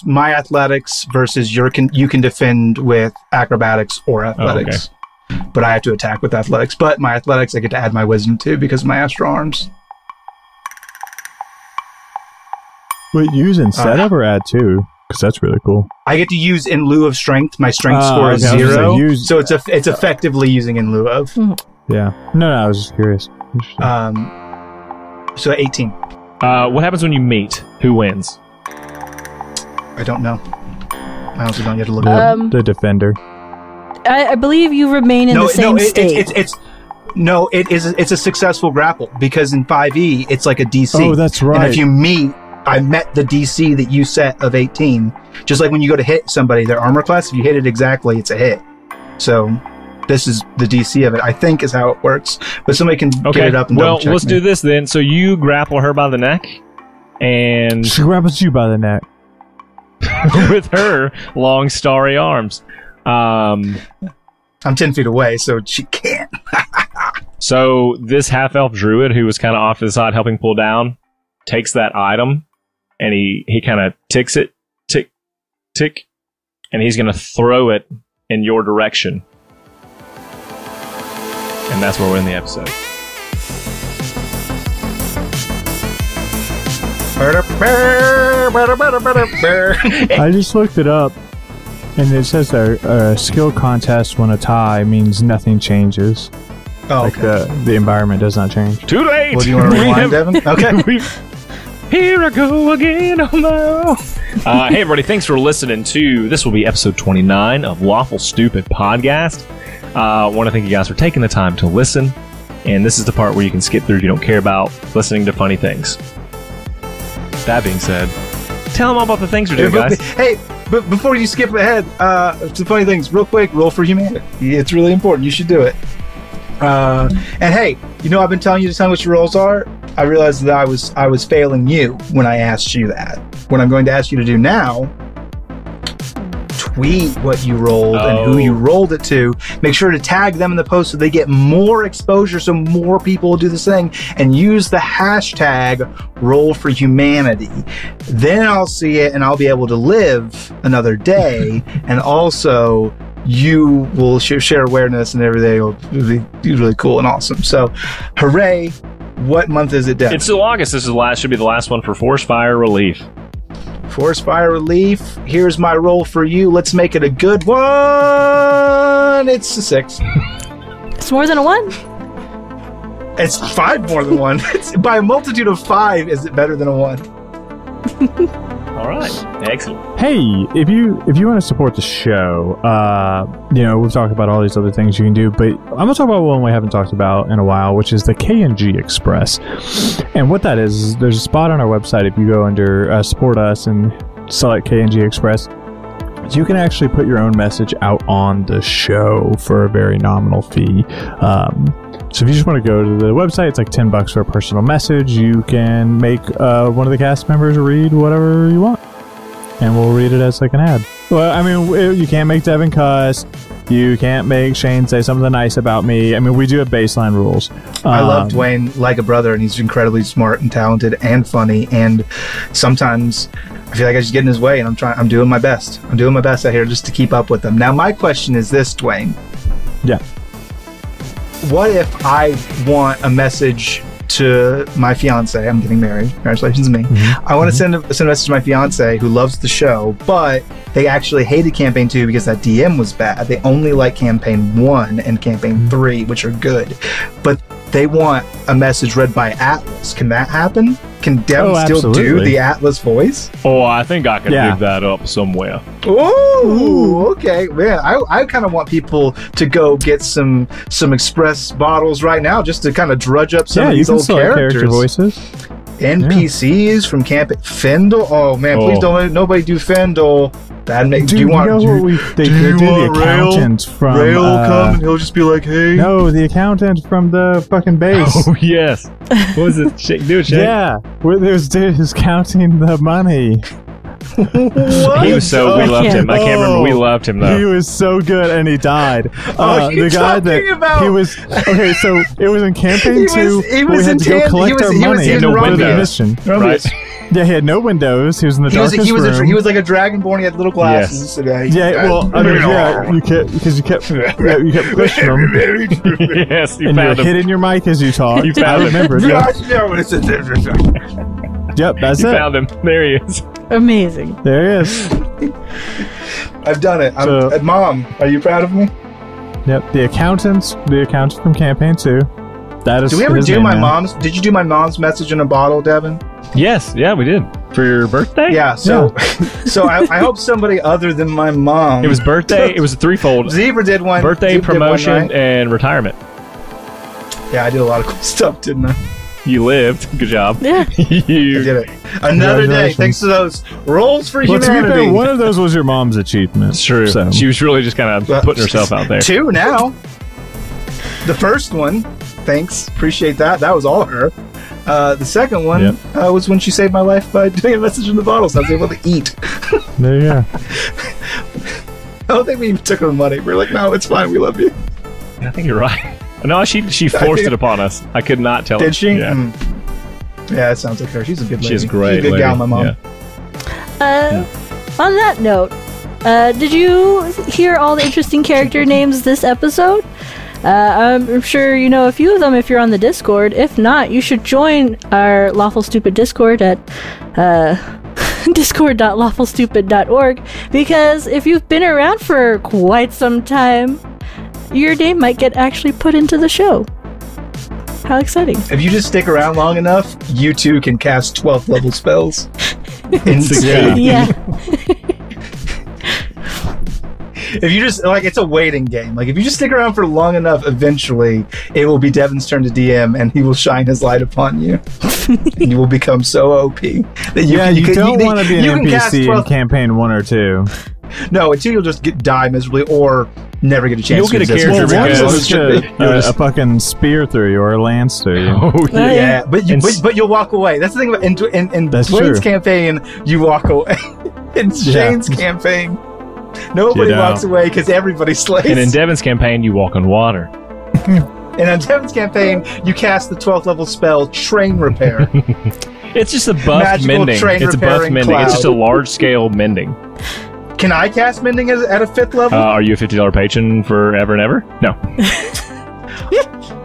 my athletics versus you can defend with acrobatics or athletics. Oh, okay. But I have to attack with athletics. But my athletics, I get to add my wisdom to because of my astral arms. Wait, use instead of or add to? Because that's really cool. I get to use in lieu of strength. My strength score is 0, so it's effectively using in lieu of. Yeah. No, I was just curious. So 18. What happens when you meet? Who wins? I don't know. I also don't get to look it up. The defender. I believe you remain in the same state. It's a successful grapple because in 5e it's like a DC. Oh, that's right. And if you meet, I met the DC that you set of 18. Just like when you go to hit somebody, their armor class, if you hit it exactly, it's a hit. So this is the DC of it, I think, is how it works. But somebody can get it up and double check let's do this then. So you grapple her by the neck, and she grapples you by the neck with her long, starry arms. I'm 10 feet away, so she can't. So this half-elf druid who was kind of off to the side helping pull down takes that item, and he kind of ticks it, tick, tick, and he's going to throw it in your direction. And that's where we're in the episode. I just looked it up, and it says a skill contest when a tie means nothing changes. Oh, like okay. the environment does not change. Too late! Well, do you want to rewind, Devin? Okay. Here I go again on my own. Hey, everybody, thanks for listening to, this will be episode 29 of Lawful Stupid podcast. I want to thank you guys for taking the time to listen, and this is the part where you can skip through if you don't care about listening to funny things. That being said, tell them all about the things we're doing, guys. Hey, but before you skip ahead, some funny things, real quick. Roll for humanity. It's really important. You should do it. And hey, I've been telling you to tell me what your rolls are. I realized that I was failing you when I asked you that. What I'm going to ask you to do now: tweet what you rolled and who you rolled it to. Make sure to tag them in the post so they get more exposure, so more people will do this thing. And use the hashtag #RollForHumanity. Then I'll see it and I'll be able to live another day. And also, you will share awareness and everything. It'll be really cool and awesome. So, hooray! What month is it, Deb? It's still August. This should be the last one for Forest Fire Relief. Forest Fire Relief. Here's my roll for you. Let's make it a good one. It's a 6. It's more than a 1. It's 5 more than 1. By a multitude of 5, is it better than a 1? All right. Excellent. Hey, if you want to support the show, we've talked about all these other things you can do, but I'm going to talk about one we haven't talked about in a while, which is the K&G Express. And what that is there's a spot on our website. If you go under support us and select K&G Express, you can actually put your own message out on the show for a very nominal fee. So if you just want to go to the website, it's like $10 for a personal message. You can make one of the cast members read whatever you want, and we'll read it as like an ad. Well, I mean, you can't make Devin cuss. You can't make Shane say something nice about me. I mean, we do have baseline rules. I love Dwayne like a brother, and he's incredibly smart and talented and funny. And sometimes I feel like I just get in his way, and I'm doing my best. I'm doing my best out here just to keep up with him. Now, my question is this, Dwayne. Yeah. What if I want a message to my fiance? I'm getting married. Congratulations to me. I want to send a message to my fiance who loves the show, but they actually hated campaign 2 because that DM was bad. They only like campaign 1 and campaign 3, which are good, but they want a message read by Atlas. Can that happen? Can Devin still do the Atlas voice? Oh, I think I can dig that up somewhere. Oh, okay. Man, I kind of want people to go get some Express bottles right now just to kind of drudge up some of these old character voices. NPCs from Camp Fendel. Oh man, please don't let nobody do Fendel. Do you want the accountant from Rail come and he'll just be like, hey? No, the accountant from the fucking base. Oh yes. What was it? Do it, Shane. Yeah, where there's dudes counting the money. What? He was so we loved him. I can't remember. We loved him though. He was so good, and he died. The guy that he was okay. So it was in campaign 2. We had to go collect our money. He had no windows. Right. Yeah, he had no windows. He was in the darkest room. He was like a dragonborn. He had little glasses. Yes. You kept pushing him. Yes, you and found you're hitting your mic as you talk. You found him. Remember. Yep, that's you it. Found him. There he is. Amazing. There he is. I've done it. Mom, are you proud of me? Yep, the accountant from campaign 2. That is. Did we ever do my mom's? Did you do my mom's message in a bottle, Devin? Yes, yeah, we did. For your birthday? Yeah, so I hope somebody other than my mom. It was birthday. It was a threefold. Zebra did one. Birthday, Zebra promotion, did one, right? and retirement. Yeah, I did a lot of cool stuff, didn't I? You lived. Good job. Yeah. I did it. Another day, thanks to those rolls for humanity. To be fair, one of those was your mom's achievement. It's true. So. She was really just kind of putting herself out there. 2 now. The first one, thanks. Appreciate that. That was all her. The second one was when she saved my life by doing a message in the bottle, so I was able to eat. There you go. I don't think we even took her money. We were like, no, it's fine. We love you. I think you're right. No, she forced it upon us. I could not tell her. Did she? Yeah. Yeah, it sounds like her. She's a good lady. She's great. She's a good gal, my mom. Yeah. On that note, did you hear all the interesting character names this episode? I'm sure you know a few of them if you're on the Discord. If not, you should join our Lawful Stupid Discord at discord.lawfulstupid.org, because if you've been around for quite some time, your name might get actually put into the show. How exciting. If you just stick around long enough, you too can cast 12th level spells. Yeah. If you just it's a waiting game. Like if you just stick around for long enough, eventually it will be Devin's turn to DM, and he will shine his light upon you. And you will become so OP that you don't want to be an NPC in campaign 1 or 2. No, until you'll just die miserably or never get a chance. You'll get a character because a fucking spear through you or a lance through you. Oh yeah, but you'll walk away. That's the thing about in Dwayne's campaign, you walk away. In Shane's campaign, nobody walks away because everybody slays. And in Devin's campaign, you walk on water. And in Devin's campaign, you cast the 12th level spell Train Repair. It's just a buff mending. It's a buff mending. Cloud. It's just a large scale mending. Can I cast mending at a 5th level? Are you a $50 patron forever and ever? No.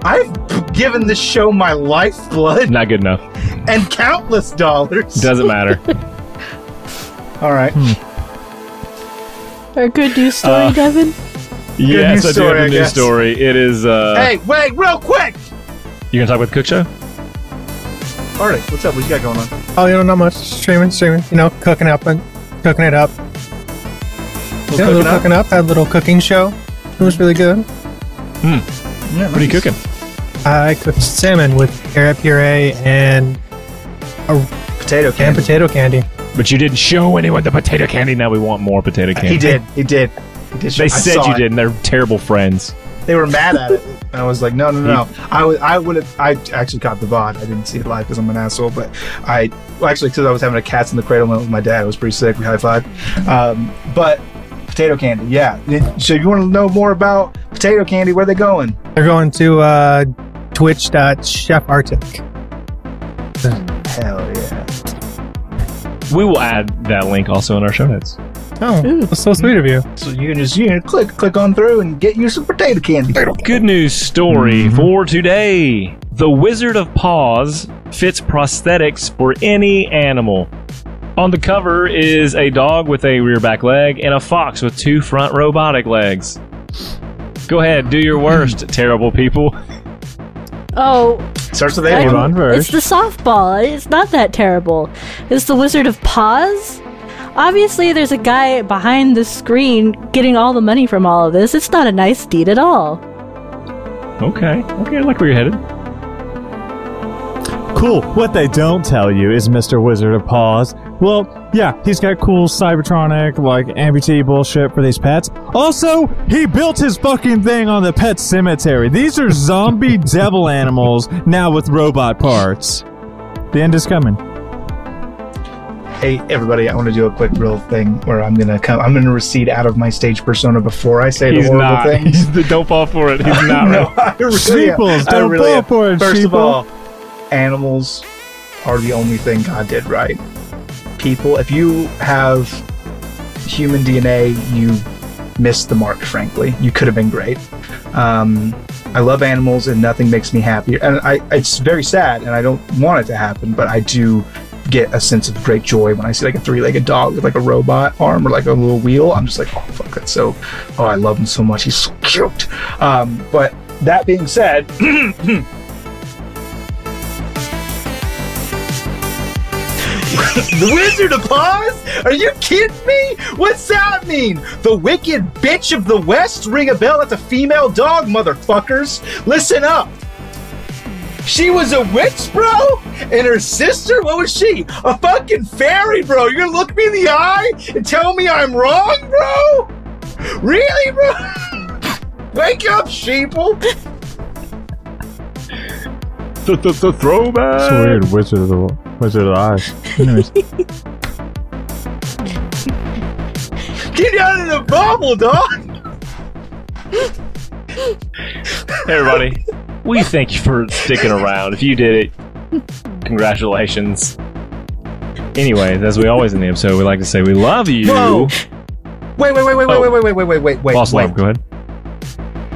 I've given this show my lifeblood. Not good enough. And countless dollars. Doesn't matter. All right. A good news story, Devin? Yes, I do have a news story. It is... Hey, wait, real quick! You gonna talk about the cook show? Alright, what's up? What you got going on? Oh, not much. Streaming. Cooking it up. Had a little cooking show. It was really good. Yeah, what are you cooking? I cooked salmon with carrot puree and potato candy. But you didn't show anyone the potato candy. Now we want more potato candy. He did. They said you did, and they're terrible friends. They were mad at it. I was like, no. I actually caught the VOD. I didn't see it live because I'm an asshole. But because I was having a Cats in the Cradle moment with my dad. It was pretty sick. We high-fived. But potato candy, yeah. So if you want to know more about potato candy, where are they going? They're going to twitch.chefarctic. Hell yeah. We will add that link also in our show notes. Oh, that's so sweet of you. So you can just click on through and get you some potato candy. Good news story for today. The Wizard of Paws fits prosthetics for any animal. On the cover is a dog with a rear back leg and a fox with 2 front robotic legs. Go ahead, do your worst, terrible people. Oh. Starts with it's the softball. It's not that terrible. It's the Wizard of Paws. Obviously, there's a guy behind the screen getting all the money from all of this. It's not a nice deed at all. Okay, I like where you're headed. Cool. What they don't tell you is Mr. Wizard of Paws. Well, yeah, he's got cool Cybertronic, amputee bullshit for these pets. Also, he built his fucking thing on the pet cemetery. These are zombie devil animals now with robot parts. The end is coming. Hey, everybody, I want to do a quick real thing where I'm going to recede out of my stage persona before I say the horrible things. Don't fall for it. He's not. No, I really Sheeples, don't fall for it, First of all, animals are the only thing God did right. People, if you have human DNA, you missed the mark, frankly. You could have been great. I love animals and nothing makes me happier. And it's very sad and I don't want it to happen, but I do get a sense of great joy when I see a 3-legged dog with a robot arm or a little wheel. I'm just like, oh fuck, that's so, I love him so much. He's so cute. But that being said, The Wizard of Paws? Are you kidding me? What's that mean? The wicked bitch of the West? Ring a bell? That's a female dog, motherfuckers. Listen up. She was a witch, bro? And her sister? What was she? A fucking fairy, bro. You're gonna look me in the eye and tell me I'm wrong, bro? Really, bro? Wake up, sheeple. The throwback. It's weird. Wizard of the Eyes. Anyways. Get out of the bubble, dog. Hey, everybody. We thank you for sticking around. If you did it, congratulations. Anyways, as we always in the episode, we like to say we love you. Whoa. Wait. False alarm, go ahead.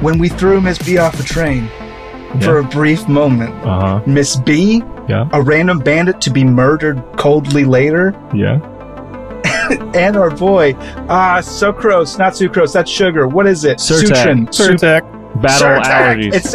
When we threw Miss B off the train for a brief moment, Miss B, a random bandit to be murdered coldly later, and our boy, sucrose, not sucrose, that's sugar. What is it? Surtac. Battle allergies. It's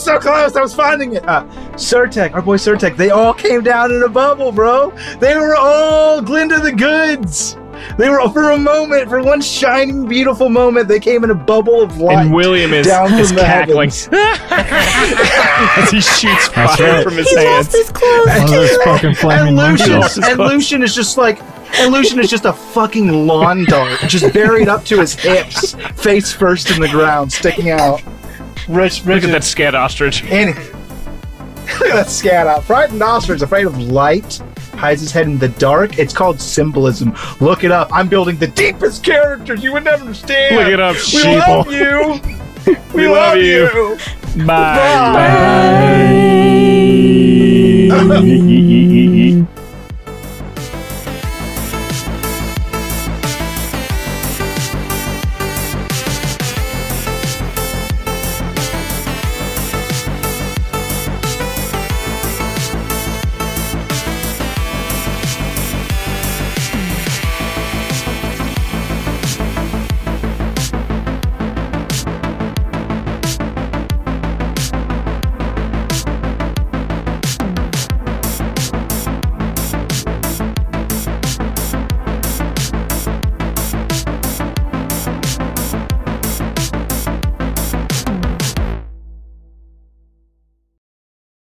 so close. I was finding it. Surtac, our boy Surtac. They all came down in a bubble, bro. They were all Glinda the Goods. They were for a moment, for one shining, beautiful moment. They came in a bubble of light. And William is cackling as he shoots fire from his hands. His clothes. And Lucian is just like. And Lucian is just a fucking lawn dart, just buried up to his hips, face first in the ground, sticking out. Look at that scat ostrich. And look at that scat out. Frightened ostrich, afraid of light, hides his head in the dark. It's called symbolism. Look it up. I'm building the deepest characters you would never understand. Look it up, sheeple. We love you. We love you. Bye. Bye.